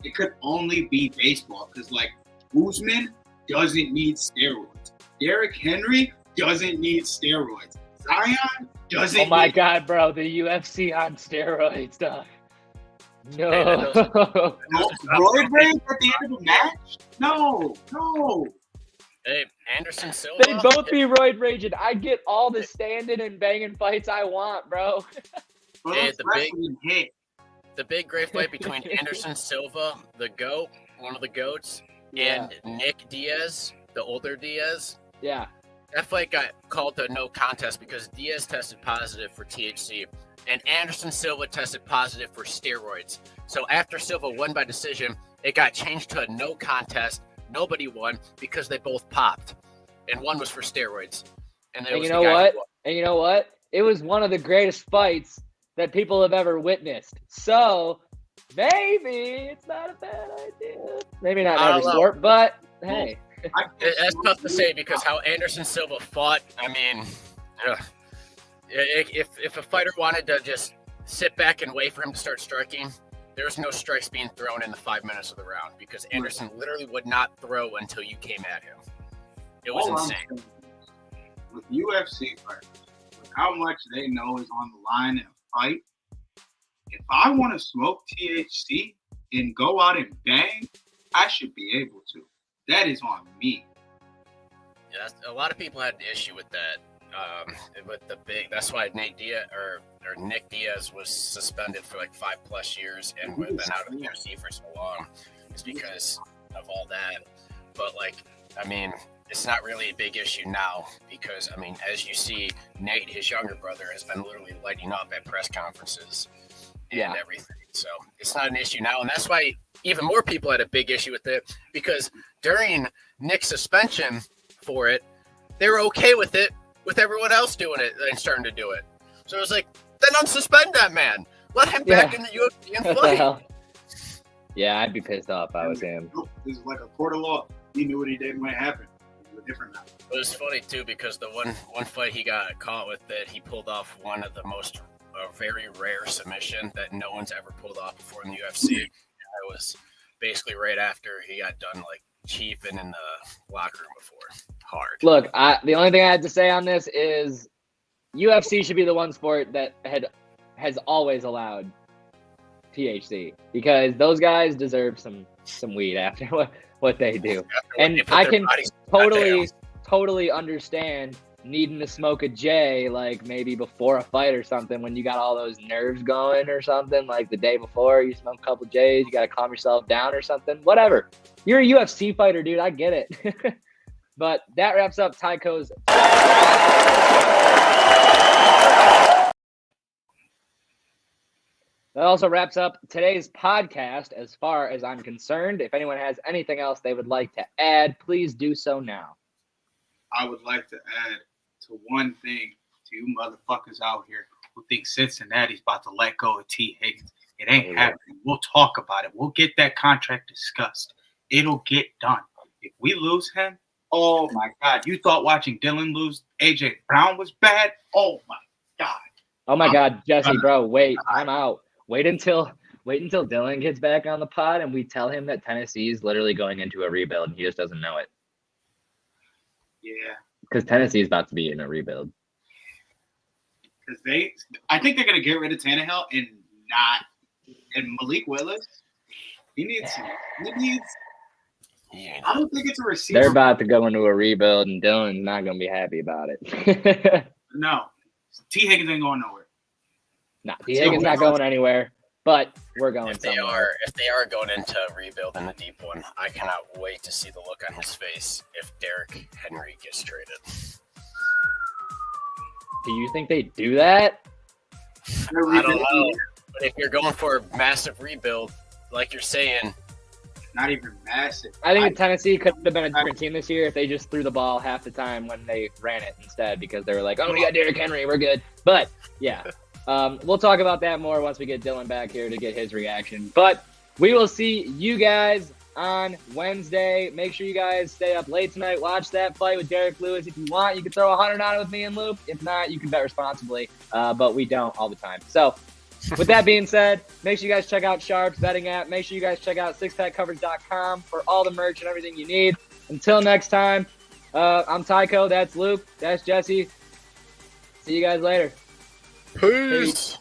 it could only be baseball because, like, Usman doesn't need steroids. Derrick Henry doesn't need steroids. Zion doesn't
Oh my
need
God, bro. The UFC on steroids, dog. No.
Roid rage at the end of a match? No.
Hey, Anderson Silva.
They'd both be roid raging. I get all the standing and banging fights I want, bro.
Hey, the big great fight between Anderson Silva, the GOAT, one of the GOATs, and Nick Diaz, the older Diaz.
Yeah.
That fight got called a no contest because Diaz tested positive for THC and Anderson Silva tested positive for steroids. So after Silva won by decision, it got changed to a no contest. Nobody won because they both popped, and one was for steroids. And
you know what? It was one of the greatest fights that people have ever witnessed. So maybe it's not a bad idea. Maybe not in every sport, but hey.
That's tough to say because how Anderson Silva fought, I mean, if a fighter wanted to just sit back and wait for him to start striking, there was no strikes being thrown in the 5 minutes of the round because Anderson literally would not throw until you came at him. It was insane.
With UFC fighters, with how much they know is on the line in a fight, if I want to smoke THC and go out and bang, I should be able to. That is on me.
Yeah, a lot of people had an issue with that. That's why Nick Diaz was suspended for like 5+ years and would have been out of the UFC for so long. It's because of all that. But it's not really a big issue now because as you see, Nate, his younger brother, has been literally lighting up at press conferences and everything. So it's not an issue now, and that's why even more people had a big issue with it because during Nick's suspension for it, they were okay with it, with everyone else doing it and starting to do it. So it was like, then unsuspend that man. Let him back in the UFC and fight.
Yeah, I'd be pissed off if I was him.
This is like a court of law. He knew what he did when it happened. It was different now.
It was funny too because the one fight he got caught with that he pulled off one of the most very rare submission that no one's ever pulled off before in the UFC. It was basically right after he got done chiefing in the locker room before. Hard.
Look, the only thing I had to say on this is UFC should be the one sport that has always allowed THC because those guys deserve some weed after what they do. And I can totally understand needing to smoke a J maybe before a fight or something when you got all those nerves going or something the day before you smoke a couple J's, you got to calm yourself down or something, whatever. You're a UFC fighter, dude. I get it. But that wraps up Tyco's. That also wraps up today's podcast as far as I'm concerned. If anyone has anything else they would like to add, please do so now.
I would like to add to one thing to you motherfuckers out here who think Cincinnati's about to let go of T. Higgins. It ain't happening. We'll talk about it. We'll get that contract discussed. It'll get done. If we lose him, oh my God. You thought watching Dylan lose AJ Brown was bad? Oh my God.
Oh my God, Jesse, bro, wait. I'm out. Wait until Dylan gets back on the pod and we tell him that Tennessee is literally going into a rebuild and he just doesn't know it.
Yeah.
Because Tennessee is about to be in a rebuild.
Because I think they're going to get rid of Tannehill and Malik Willis. He needs. I don't think it's a receiver.
They're about to go into a rebuild, and Dylan's not going to be happy about it.
No, T. Higgins ain't going nowhere.
No, T. Higgins not going anywhere. But we're going somewhere.
If they are going into a rebuild in the deep one, I cannot wait to see the look on his face if Derrick Henry gets traded.
Do you think they do that?
I don't know. But if you're going for a massive rebuild, like you're saying,
Not even massive.
I think Tennessee could have been a different team this year if they just threw the ball half the time when they ran it instead, because they were like, oh, we got Derrick Henry, we're good. But, yeah, we'll talk about that more once we get Dylan back here to get his reaction. But we will see you guys on Wednesday. Make sure you guys stay up late tonight. Watch that fight with Derek Lewis. If you want, you can throw 100 on it with me and Luke. If not, you can bet responsibly, but we don't all the time. So, with that being said, make sure you guys check out Sharps betting app. Make sure you guys check out sixpackcoverage.com for all the merch and everything you need. Until next time, I'm Tycho. That's Luke. That's Jesse. See you guys later.
peace.